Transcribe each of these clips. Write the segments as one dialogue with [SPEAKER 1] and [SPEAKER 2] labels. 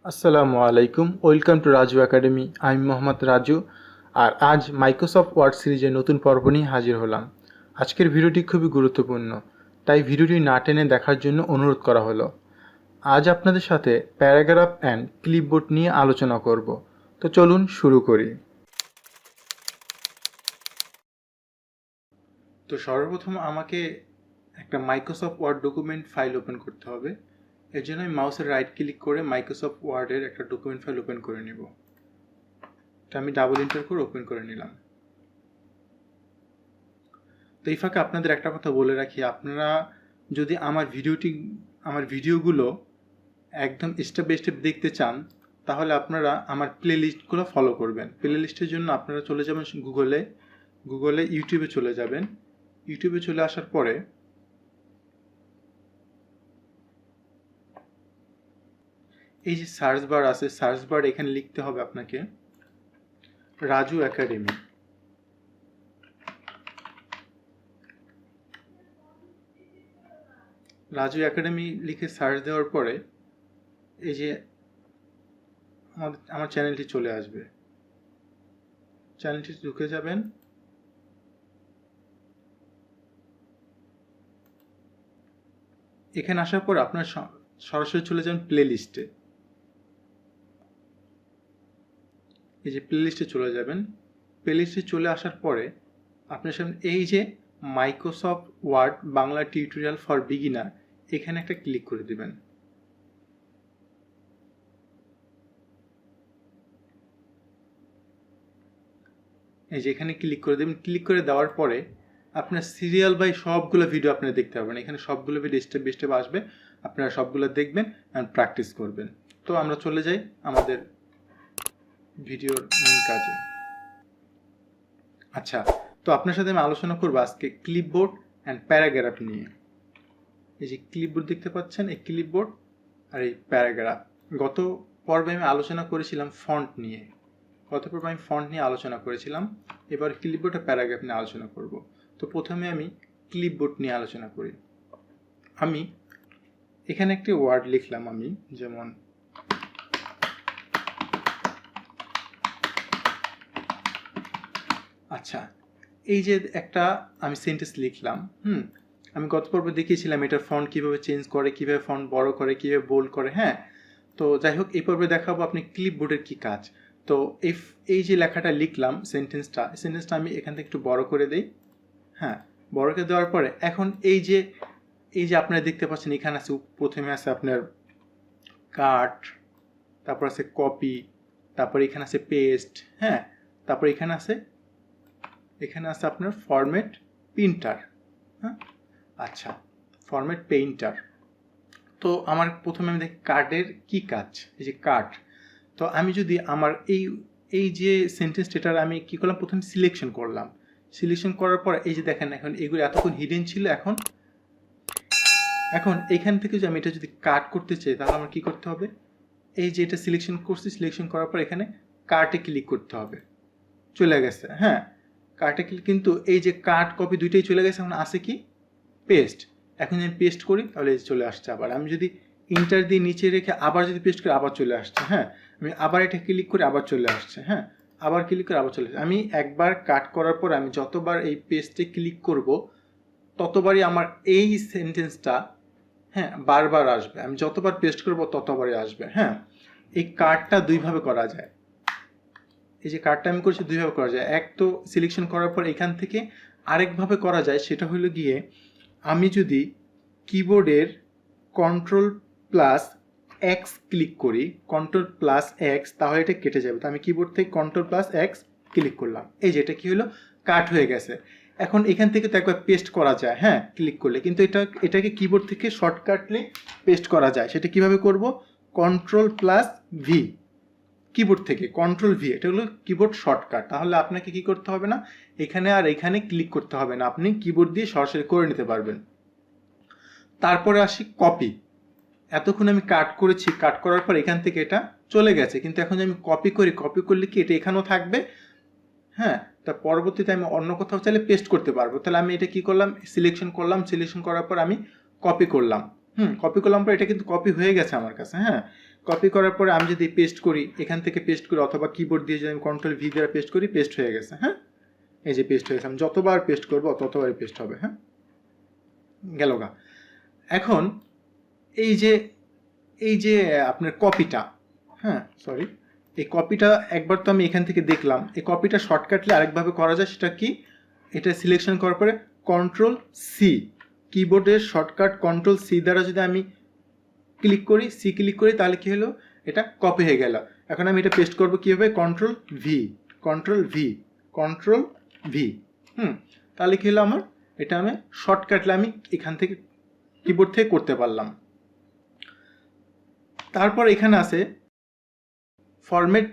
[SPEAKER 1] আসসালামু আলাইকুম, welcome to Raju academy. আমি মোহাম্মদ রাজু। আর আজ মাইক্রোসফট ওয়ার্ড সিরিজের নতুন পর্ব নিয়ে হাজির হলাম। আজকের ভিডিওটি খুবই গুরুত্বপূর্ণ, তাই ভিডিওটি না টেনে দেখার জন্য অনুরোধ করা হলো। আজ আপনাদের সাথে প্যারাগ্রাফ অ্যান্ড ক্লিপবোর্ড নিয়ে আলোচনা করব। তো চলুন শুরু করি। তো সর্বপ্রথম আমাকে একটা Microsoft Word document file open করতে হবে। এর জন্য আমি মাউসের রাইট ক্লিক করে মাইক্রোসফট ওয়ার্ডের একটা ডকুমেন্ট ফাইল ওপেন করে নেব। এটা আমি ডাবল এন্টার করে ওপেন করে নিলাম। তো এই ফাঁকে আপনাদের একটা কথা বলে রাখি, আপনারা যদি আমার ভিডিওগুলো একদম স্টেপ বাই স্টেপ দেখতে চান, তাহলে আপনারা আমার প্লে লিস্টগুলো ফলো করবেন। প্লে লিস্টের জন্য আপনারা চলে যাবেন গুগলে ইউটিউবে চলে যাবেন। ইউটিউবে চলে আসার পরে এই যে সার্চ বার আছে, সার্চ বার এখানে লিখতে হবে আপনাকে রাজু একাডেমি। রাজু একাডেমি লিখে সার্চ দেওয়ার পরে এই যে আমার চ্যানেলটি চলে আসবে। চ্যানেলটি ঢুকে যাবেন। এখানে আসার পর আপনার সরাসরি চলে যাবেন প্লে লিস্টে। এই যে প্লে লিস্টে চলে যাবেন। প্লে লিস্টে চলে আসার পরে আপনার সামনে এই যে Microsoft Word Bangla tutorial for beginner, এখানে একটা ক্লিক করে দিবেন। এই যে এখানে ক্লিক করে দেবেন। ক্লিক করে দেওয়ার পরে আপনার সিরিয়াল বাই সবগুলো ভিডিও আপনারা দেখতে পাবেন। এখানে সবগুলো ভিডিও স্টেপ বাই স্টেপ আসবে, আপনারা সবগুলো দেখবেন অ্যান্ড প্র্যাকটিস করবেন। তো আমরা চলে যাই আমাদের ভিডিওর মূল কাজে। আচ্ছা, তো আপনার সাথে আমি আলোচনা করবো আজকে ক্লিপবোর্ড অ্যান্ড প্যারাগ্রাফ নিয়ে। এই যে ক্লিপবোর্ড দেখতে পাচ্ছেন, এই ক্লিপবোর্ড আর এই প্যারাগ্রাফ। গত পর্বে আমি আলোচনা করেছিলাম ফন্ট নিয়ে। আলোচনা করেছিলাম। এবার ক্লিপবোর্ড আর প্যারাগ্রাফ নিয়ে আলোচনা করব। তো প্রথমে আমি ক্লিপবোর্ড নিয়ে আলোচনা করি। আমি এখানে একটি ওয়ার্ড লিখলাম, আমি যেমন আচ্ছা, এই যে একটা আমি সেন্টেন্স লিখলাম। আমি গত পর্বে দেখিয়েছিলাম এটার ফন্ট কিভাবে চেঞ্জ করে, কিভাবে ফন্ট বড় করে, কিভাবে বোল্ড করে। হ্যাঁ, তো যাই হোক, এই পর্বে দেখাবো আপনি ক্লিপবোর্ডের কি কাজ। তো এই যে লেখাটা লিখলাম, সেন্টেন্সটা আমি এখান থেকে একটু বড় করে দেই। হ্যাঁ, বড় করে দেওয়ার পরে এখন এই যে আপনারা দেখতে পাচ্ছেন, এখানে আছে প্রথমে আছে আপনার কাট, তারপর আছে কপি, তারপর এখানে আছে পেস্ট। হ্যাঁ, তারপর এখানে আছে আপনার ফরম্যাট প্রিন্টার। হ্যাঁ, আচ্ছা, ফরম্যাট পেইন্টার। তো আমার প্রথমে আমি দেখি কার্ডের কি কাজ। এই যে কার্ড, তো আমি যদি আমার এই যে সেন্টেন্সটার আমি কি করলাম, প্রথমে সিলেকশন করলাম। সিলেকশন করার পর এই যে দেখেন, এখন এগুলো এতক্ষণ হিডেন ছিল, এখন এখান থেকে যদি আমি এটা যদি কাট করতে চাই, তাহলে আমার কি করতে হবে, এই যে এটা সিলেকশন করছি, সিলেকশন করার পর এখানে কার্টে ক্লিক করতে হবে। চলে গেছে। হ্যাঁ, কার্টে ক্লিক, কিন্তু এই যে কাট কপি দুইটাই চলে গেছে। এখন আছে কি পেস্ট। এখন যদি আমি পেস্ট করি তাহলে এই চলে আসছে। আবার আমি যদি ইন্টার দিয়ে নিচে রেখে আবার যদি পেস্ট করি, আবার চলে আসছে। হ্যাঁ, আমি আবার এটা ক্লিক করে আবার চলে আসছে। হ্যাঁ, আবার ক্লিক করে আবার চলে আসছে। আমি একবার কাট করার পর আমি যতবার এই পেস্টে ক্লিক করব, ততবারই আমার এই সেন্টেন্সটা বারবার আসবে। আমি যতবার পেস্ট করব ততবারই আসবে। হ্যাঁ, এই কার্ডটা দুইভাবে করা যায়। এই যে কার্ডটা আমি করছি দুইভাবে করা যায়। এক তো সিলেকশন করার পর এখান থেকে আরেকভাবে করা যায়, সেটা হলো গিয়ে আমি যদি কিবোর্ডের Ctrl+X ক্লিক করি, Ctrl+X, তাহলে এটা কেটে যাবে। তো আমি কিবোর্ড থেকে Ctrl+X ক্লিক করলাম, এই যে এটা কি হলো, কাট হয়ে গেছে। এখন এখান থেকে তো একবার পেস্ট করা যায়, হ্যাঁ, ক্লিক করলে, কিন্তু এটাকে কিবোর্ড থেকে শর্টকাটলি পেস্ট করা যায়। সেটা কিভাবে করব, Ctrl+V, কিবোর্ড থেকে Ctrl+V, এটা হলো কিবোর্ড শর্টকাট। তাহলে আপনাকে কি করতে হবে না, এখানে আর এখানে ক্লিক করতে হবে না, আপনি কিবোর্ড দিয়ে সরাসরি করে নিতে পারবেন। তারপরে আসি কপি। এতক্ষণ আমি কাট করেছি, কাট করার পর এখান থেকে এটা চলে গেছে, কিন্তু এখন আমি কপি করি, কপি করলে কি এটা এখানেও থাকবে। হ্যাঁ, তা পরবর্তীতে আমি অন্য কোথাও চাইলে পেস্ট করতে পারবো। তাহলে আমি এটা কি করলাম, সিলেকশন করলাম, সিলেকশন করার পর আমি কপি করলাম। কপি করলাম পর এটা কিন্তু কপি হয়ে গেছে আমার কাছে। হ্যাঁ, কপি করার পরে আমি যদি পেস্ট করি, এখান থেকে পেস্ট করি অথবা কিবোর্ড দিয়ে যদি আমি কন্ট্রোল ভি দ্বারা পেস্ট করি, পেস্ট হয়ে গেছে। হ্যাঁ, এই যে পেস্ট হয়ে গেছে। আমি যতবার পেস্ট করবো ততবারই পেস্ট হবে। হ্যাঁ, গেল গা। এখন এই যে আপনার কপিটা, হ্যাঁ সরি, এই কপিটা একবার তো আমি এখান থেকে দেখলাম, এই কপিটা শর্টকাটলি আরেকভাবে করা যায়। সেটা কি, এটা সিলেকশন করার পরে কন্ট্রোল সি, কিবোর্ডের শর্টকাট কন্ট্রোল সি দ্বারা যদি আমি ক্লিক করি তাহলে কি হলো, এটা কপি হয়ে গেল। এখন আমি এটা পেস্ট করবো কীভাবে, কন্ট্রোল ভি, তাহলে কি হলো আমার, এটা আমি শর্টকাটলে আমি এখান থেকে কিবোর্ড থেকে করতে পারলাম। তারপর এখানে আছে ফরম্যাট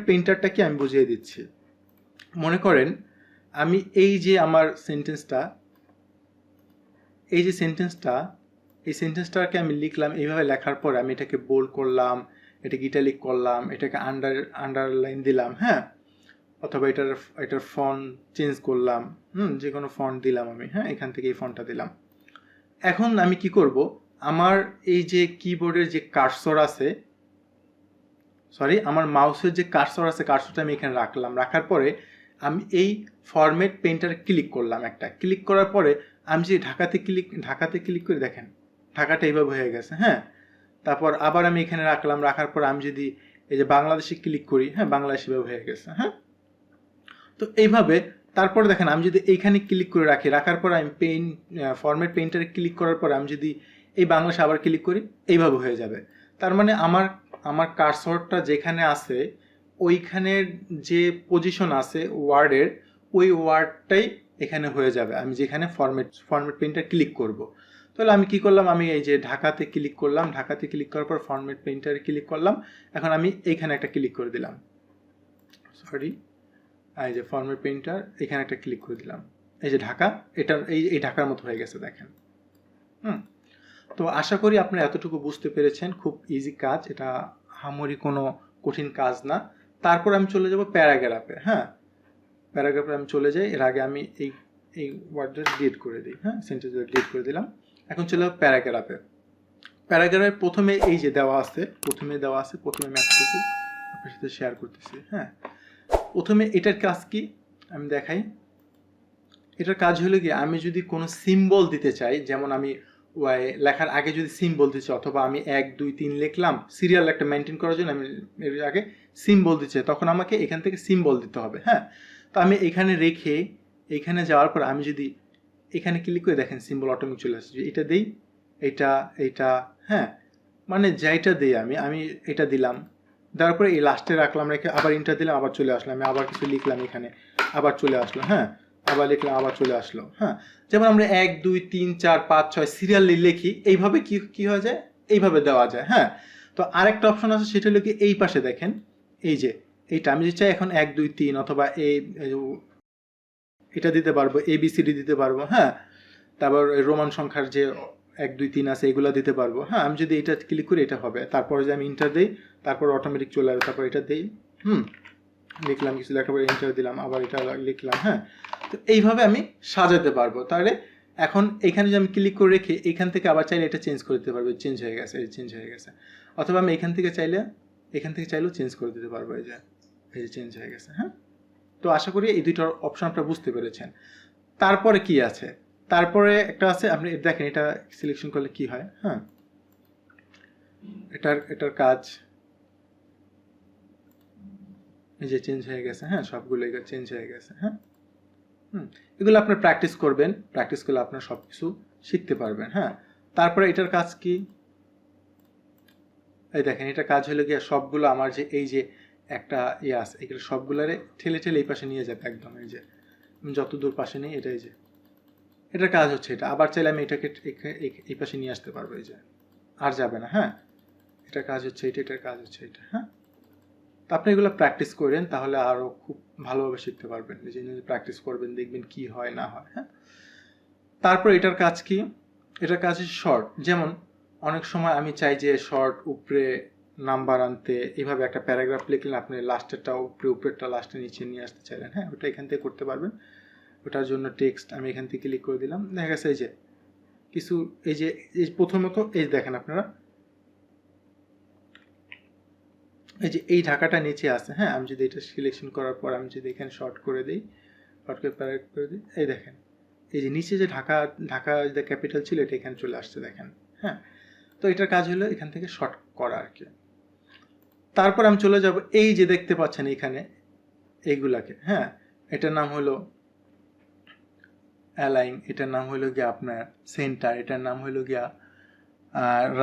[SPEAKER 1] পেইন্টারটা কি আমি বুঝিয়ে দিচ্ছি। মনে করেন আমি এই যে আমার সেন্টেন্সটা, এই সেন্টেন্সটাকে আমি লিখলাম, এইভাবে লেখার পর আমি এটাকে বোল্ড করলাম, এটাকে ইটালিক করলাম, এটাকে আন্ডারলাইন দিলাম, হ্যাঁ, অথবা এটার ফন্ট চেঞ্জ করলাম, যে কোনো ফন্ট দিলাম আমি, হ্যাঁ, এখান থেকে এই ফন্টটা দিলাম। এখন আমি কি করব, আমার এই যে কিবোর্ডের যে কার্সর আছে, আমার মাউসের যে কার্সর আছে, কার্সরটা আমি এখানে রাখার পরে আমি এই ফরম্যাট পেইন্টার ক্লিক করলাম। ক্লিক করার পরে আমি যে ঢাকাতে ক্লিক করে দেখেন, ঢাকাটা এইভাবে হয়ে গেছে। হ্যাঁ, তারপর আবার আমি এখানে রাখার পর আমি যদি এই যে বাংলাদেশে ক্লিক করি, হ্যাঁ, বাংলাদেশ এভাবে হয়ে গেছে। হ্যাঁ, তো এইভাবে তারপরে দেখেন আমি যদি এইখানে ক্লিক করে রাখার পর আমি ফরম্যাট পেইন্টারে ক্লিক করার পর আমি যদি এই বাংলাদেশে আবার ক্লিক করি, এইভাবে হয়ে যাবে। তার মানে আমার কার্সরটা যেখানে আছে, ওইখানের যে পজিশন আছে ওয়ার্ডের, ওই ওয়ার্ডটাই এখানে হয়ে যাবে আমি যেখানে ফরম্যাট পেইন্টার ক্লিক করব। তাহলে আমি কি করলাম, আমি এই যে ঢাকাতে ক্লিক করলাম, ঢাকাতে ক্লিক করার পর ফরম্যাট পেইন্টারে ক্লিক করলাম। এখন আমি এইখানে একটা ক্লিক করে দিলাম, এই যে ফরম্যাট পেইন্টার, এখানে একটা ক্লিক করে দিলাম, এই যে ঢাকা, এটা এই ঢাকার মতো হয়ে গেছে দেখেন। তো আশা করি আপনারা এতটুকু বুঝতে পেরেছেন। খুব ইজি কাজ, এটা হামরি কোনো কঠিন কাজ না। তারপর আমি চলে যাব প্যারাগ্রাফে। হ্যাঁ, প্যারাগ্রাফে আমি চলে যাই। এর আগে আমি এই ওয়ার্ডটা ডিলিট করে দিই। হ্যাঁ, সেন্টেন্সটা ডিলিট করে দিলাম। এখন চলে যাব প্যারাগ্রাফে। প্যারাগ্রাফের প্রথমে এই যে দেওয়া আছে, প্রথমে আমি এতটুকু আপনার সাথে শেয়ার করতেছি। হ্যাঁ, প্রথমে এটার কাজ কি আমি দেখাই। এটার কাজ হলো কি, আমি যদি কোনো সিম্বল দিতে চাই, যেমন আমি লেখার আগে যদি সিম্বল দিচ্ছি, অথবা আমি 1 2 3 লিখলাম, সিরিয়াল একটা মেনটেন করার জন্য আমি এর আগে সিম্বল দিচ্ছি, তখন আমাকে এখান থেকে সিম্বল দিতে হবে। হ্যাঁ, তো আমি এখানে রেখে এখানে যাওয়ার পর আমি যদি এখানে ক্লিক করে দেখেন সিম্বল অটোমেটিক চলে আসছে। এটা দেই, এটা হ্যাঁ, মানে যাইটা দিই আমি এটা দিলাম, দেওয়ার পরে এই লাস্টে রাখলাম, রেখে আবার ইন্টার দিলাম, আবার চলে আসলাম, আমি আবার কিছু লিখলাম এখানে, আবার চলে আসলো। হ্যাঁ, আবার লিখলাম, আবার চলে আসলো। হ্যাঁ, যেমন আমরা 1 2 3 4 5 6 সিরিয়ালি লিখি, এইভাবে কি হয়ে যায়, এইভাবে দেওয়া যায়। হ্যাঁ, তো আরেকটা অপশন আছে, সেটা হলো কি এই পাশে দেখেন, এই যে এইটা আমি যদি চাই এখন 1 2 3 অথবা এটা দিতে পারবো, ABCD দিতে পারবো। হ্যাঁ, তারপর রোমান সংখ্যার যে 1 2 3 আছে এগুলো দিতে পারবো। হ্যাঁ, আমি যদি এটা ক্লিক করি এটা হবে, তারপরে যে আমি ইন্টার দিই, তারপর অটোমেটিক চলে আসবে, তারপর এটা দিই, লিখলাম কিছু, লেখার পরে ইন্টার দিলাম, আবার এটা লিখলাম। হ্যাঁ, তো এইভাবে আমি সাজাতে পারবো। তাহলে এখন এখানে যে আমি ক্লিক করে রেখে এখান থেকে আবার চাইলে এটা চেঞ্জ করে দিতে পারবো, চেঞ্জ হয়ে গেছে। অথবা আমি এখান থেকে চাইলেও চেঞ্জ করে দিতে পারবো, এই যে চেঞ্জ হয়ে গেছে। হ্যাঁ, তো আশা করি এই দুইটার অপশন আপনারা বুঝতে পেরেছেন। তারপরে কি আছে, তারপরে একটা আছে, আপনি দেখেন এটা সিলেকশন করলে কি হয়। হ্যাঁ, এটার কাজ এই যে চেঞ্জ হয়ে গেছে। হ্যাঁ, সবগুলো চেঞ্জ হয়ে গেছে। হ্যাঁ, এগুলো আপনার প্র্যাকটিস করবেন, প্র্যাকটিস করলে আপনার সব কিছু শিখতে পারবেন। হ্যাঁ, তারপরে এটার কাজ কি, এই দেখেন এটার কাজ হলো গিয়ে সবগুলো আমার যে এই যে একটা আছে, এগুলো সবগুলোরে ঠেলে এই পাশে নিয়ে যাবে একদম। এই যে যত দূর পাশে নেই, এটা এই যে এটার কাজ হচ্ছে এটা। আবার চাইলে আমি এটাকে এই পাশে নিয়ে আসতে পারবো, এই যে আর যাবে না। হ্যাঁ, এটার কাজ হচ্ছে এটা, এটার কাজ হচ্ছে এটা। হ্যাঁ, তো আপনি এগুলো প্র্যাকটিস করেন, তাহলে আরও খুব ভালোভাবে শিখতে পারবেন। নিজে নিজে প্র্যাকটিস করবেন, দেখবেন কি হয় না হয়। হ্যাঁ, তারপর এটার কাজ কি, এটার কাজ হচ্ছে শর্ট। যেমন অনেক সময় আমি চাই যে শর্ট উপরে নাম্বার আনতে, এইভাবে একটা প্যারাগ্রাফ লিখলেন, আপনি লাস্টেরটা উপরেরটা লাস্টে নিচে নিয়ে আসতে চাইলেন। হ্যাঁ, ওটা এখান থেকে করতে পারবেন। ওটার জন্য টেক্সট আমি এখান থেকে ক্লিক করে দিলাম, দেখা গেছে এই যে কিছু, এই যে প্রথমত এই দেখেন আপনারা এই যে এই ঢাকাটা নিচে আছে, হ্যাঁ, আমি যদি এটা সিলেকশন করার পর আমি যদি এখানে শর্ট করে দিই, শর্ট করে প্যারেট করে দিই, এই দেখেন এই যে নিচে যে ঢাকা ঢাকা যে ক্যাপিটাল ছিল এটা এখানে চলে আসছে দেখেন, হ্যাঁ। তো এটার কাজ হলো এখান থেকে শর্ট করা আর কি। তারপর আমি চলে যাব এই যে দেখতে পাচ্ছেন এখানে এইগুলাকে, হ্যাঁ, এটার নাম হলো অ্যালাইন, এটার নাম হলো গিয়া আপনার সেন্টার, এটার নাম হলো গিয়া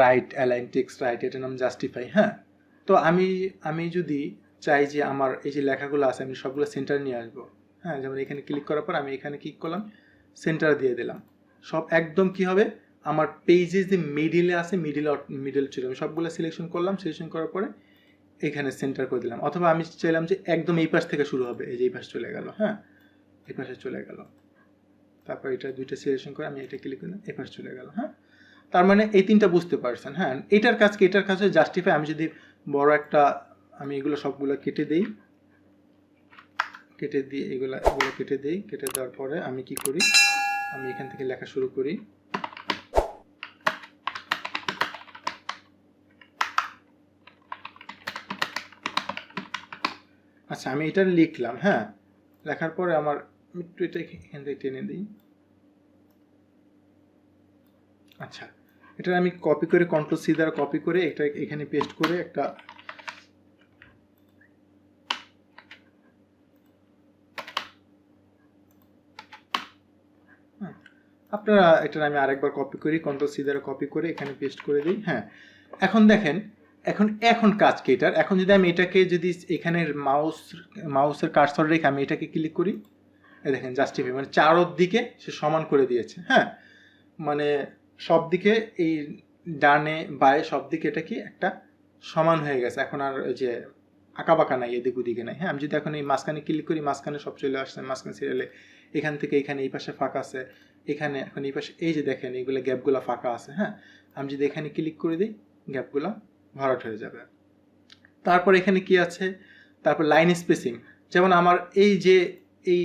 [SPEAKER 1] রাইট, অ্যালাইন টেক্সট রাইট, এটার নাম জাস্টিফাই, হ্যাঁ। তো আমি যদি চাই যে আমার এই যে লেখাগুলো আছে আমি সবগুলো সেন্টার নিয়ে আসবো, হ্যাঁ, যেমন এখানে ক্লিক করার পর আমি এখানে ক্লিক করলাম, সেন্টার দিয়ে দিলাম, সব একদম কি হবে আমার পেজে যে মিডিলে আছে মিডিল ছিল আমি সবগুলো সিলেকশন করলাম, সিলেকশন করার পরে এখানে সেন্টার করে দিলাম। অথবা আমি চাইলাম যে একদম এই পাশ থেকে শুরু হবে, এই যে এই পাশ চলে গেল, হ্যাঁ, এই পাশে চলে গেল, তারপর এটা দুইটা সিলেকশন করে আমি এটা ক্লিক করলাম, এই পাশে চলে গেল, হ্যাঁ। তার মানে এই তিনটা বুঝতে পারছেন, হ্যাঁ। এটার কাজ হচ্ছে জাস্টিফাই। আমি যদি বড় একটা আমি এগুলো সবগুলো কেটে দিই, এগুলো কেটে দিই, কেটে দেওয়ার পরে আমি কি করি, আমি এখান থেকে লেখা শুরু করি, আচ্ছা আমি এটা লিখলাম, হ্যাঁ, লেখার পরে আমার একটু এটা এখান থেকে টেনে দিই, আচ্ছা এটা আমি কপি করে কন্ট্রোল সি দ্বারা কপি করে এটা এখানে পেস্ট করে একটা আপনারা এটা আমি আরেকবার কপি করি, কন্ট্রোল সি দ্বারা কপি করে এখানে পেস্ট করে দিই, হ্যাঁ। এখন দেখেন এখন কাজ কি এটার, এখন যদি আমি এটাকে যদি এখানে মাউসের কার্সর রেখে আমি এটাকে ক্লিক করি, এই দেখেন জাস্টিফাই মানে চারদিকে সে সমান করে দিয়েছে, হ্যাঁ, মানে সব দিকে এই ডানে বায়ে সব দিকে এটা কি একটা সমান হয়ে গেছে, এখন আর ওই যে আঁকা বাঁকা নাই, এদিক ওদিকে নাই, হ্যাঁ। আমি যদি এখন এই মাঝখানে ক্লিক করি মাঝখানে সব চলে আসছে, মাঝখানে সিরিয়ালে এখান থেকে এখানে এই পাশে ফাঁকা আছে, এখানে এখন এই পাশে এই যে দেখেন এইগুলো গ্যাপগুলো ফাঁকা আছে, হ্যাঁ। আমি যদি এখানে ক্লিক করে দিই গ্যাপগুলো ভরাট হয়ে যাবে। তারপর এখানে কি আছে, তারপর লাইন স্পেসিং, যেমন আমার এই যে এই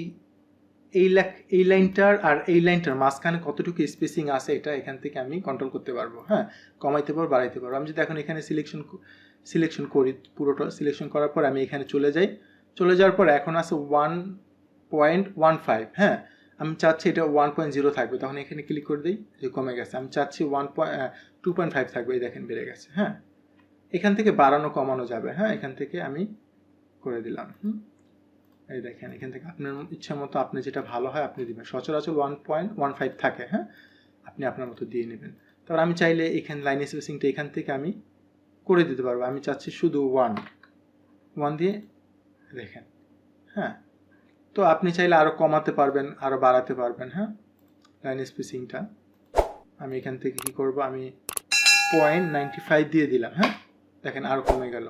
[SPEAKER 1] এই লাইনটার আর এই লাইনটার মাঝখানে কতটুকু স্পেসিং আছে এটা এখান থেকে আমি কন্ট্রোল করতে পারবো, হ্যাঁ, কমাইতে পারবো বাড়াইতে পারবো। আমি যদি এখন এখানে সিলেকশন করি, পুরোটা সিলেকশন করার পর আমি এখানে চলে যাওয়ার পর এখন আছে 1.15, হ্যাঁ, আমি চাচ্ছি এটা 1.0 থাকবে, তখন এখানে ক্লিক করে দিই যে কমে গেছে, আমি চাচ্ছি 2.5 থাকবে, এই দেখেন বেড়ে গেছে, হ্যাঁ। এখান থেকে বাড়ানো কমানো যাবে, হ্যাঁ, এখান থেকে আমি করে দিলাম, এই দেখেন এখান থেকে আপনার ইচ্ছা মতো আপনি যেটা ভালো হয় আপনি দিবেন, সচরাচর 1.15 থাকে, হ্যাঁ, আপনি আপনার মতো দিয়ে নেবেন। তারপর আমি চাইলে এখানে লাইন স্পেসিংটা এখান থেকে আমি করে দিতে পারবো, আমি চাচ্ছি শুধু 1 দিয়ে দেখেন, হ্যাঁ। তো আপনি চাইলে আরও কমাতে পারবেন, আরও বাড়াতে পারবেন, হ্যাঁ, লাইন স্পেসিংটা। আমি এখান থেকে কি করব, আমি 0.95 দিয়ে দিলাম, হ্যাঁ, দেখেন আরও কমে গেল।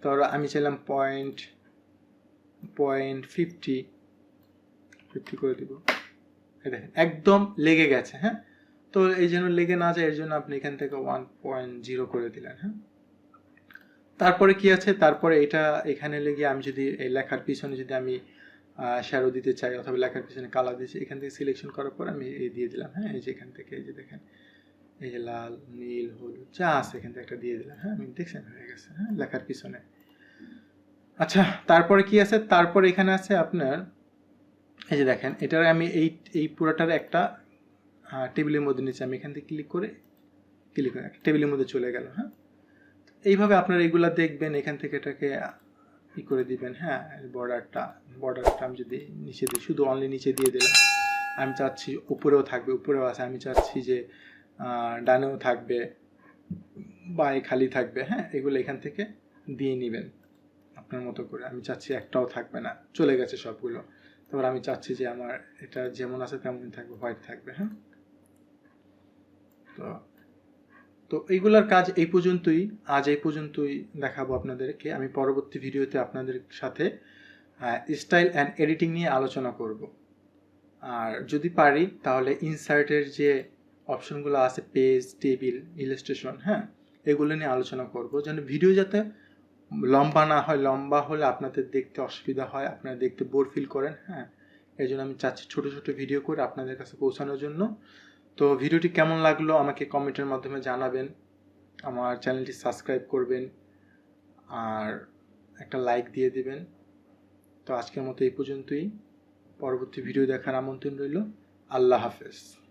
[SPEAKER 1] তারপর আমি চাইলাম 0.50 করে দিব, এই দেখেন একদম লেগে গেছে, হ্যাঁ। তো এই জন্য লেগে না যায় এর জন্য আপনি এখান থেকে 1.0 করে দিলেন, হ্যাঁ। তারপরে কি আছে, তারপরে এটা এখানে লেগে আমি যদি এই লেখার পিছনে যদি আমি শ্যাডো দিতে চাই অথবা লেখার পিছনে কালার দিচ্ছি, এখান থেকে সিলেকশন করার পর আমি এই দিয়ে দিলাম, হ্যাঁ, এই যে এখান থেকে এই যে দেখেন এই যে লাল নীল হলুদ যা আছে এখান থেকে একটা দিয়ে দিলাম, হ্যাঁ, আমি দেখছেন হয়ে গেছে, হ্যাঁ, লেখার পিছনে। আচ্ছা তারপরে কি আছে, তারপরে এখানে আছে আপনার এই যে দেখেন এটার আমি এই পুরোটার একটা টেবিলের মধ্যে নিচ্ছি, আমি এখান থেকে ক্লিক করে টেবিলের মধ্যে চলে গেল, হ্যাঁ। এইভাবে আপনারা এগুলা দেখবেন, এখান থেকে এটাকে ই করে দিবেন, হ্যাঁ। বর্ডারটা আমি যদি নিচে দিই, শুধু অনলি নিচে দিয়ে দিলাম, আমি চাচ্ছি উপরেও থাকবে, উপরেও আছে, আমি চাচ্ছি যে ডানেও থাকবে, বাঁয়ে খালি থাকবে, হ্যাঁ, এগুলো এখান থেকে দিয়ে নেবেন আপনার মতো করে। আমি চাচ্ছি একটাও থাকবে না, চলে গেছে সবগুলো। তারপর আমি চাচ্ছি যে আমার এটা যেমন আছে তেমনই থাকবে, হোয়াইট থাকবে, হ্যাঁ। তো এইগুলার কাজ এই পর্যন্তই, আজ এই পর্যন্তই দেখাবো আপনাদেরকে। আমি পরবর্তী ভিডিওতে আপনাদের সাথে স্টাইল অ্যান্ড এডিটিং নিয়ে আলোচনা করব। আর যদি পারি তাহলে ইনসার্টের যে অপশনগুলো আছে পেজ, টেবিল, ইলাস্ট্রেশন, হ্যাঁ, এগুলো নিয়ে আলোচনা করব, যেন ভিডিও যাতে লম্বা না হয়, লম্বা হলে আপনাদের দেখতে অসুবিধা হয়, আপনারা দেখতে বোর ফিল করেন, হ্যাঁ। এই জন্য আমি চাচ্ছি ছোট ছোট ভিডিও করে আপনাদের কাছে পৌঁছানোর জন্য। তো ভিডিওটি কেমন লাগলো আমাকে কমেন্টের মাধ্যমে জানাবেন, আমার চ্যানেলটি সাবস্ক্রাইব করবেন, আর একটা লাইক দিয়ে দিবেন। তো আজকের মতো এই পর্যন্তই। পরবর্তী ভিডিও দেখার আমন্ত্রণ রইল। আল্লাহ হাফেজ।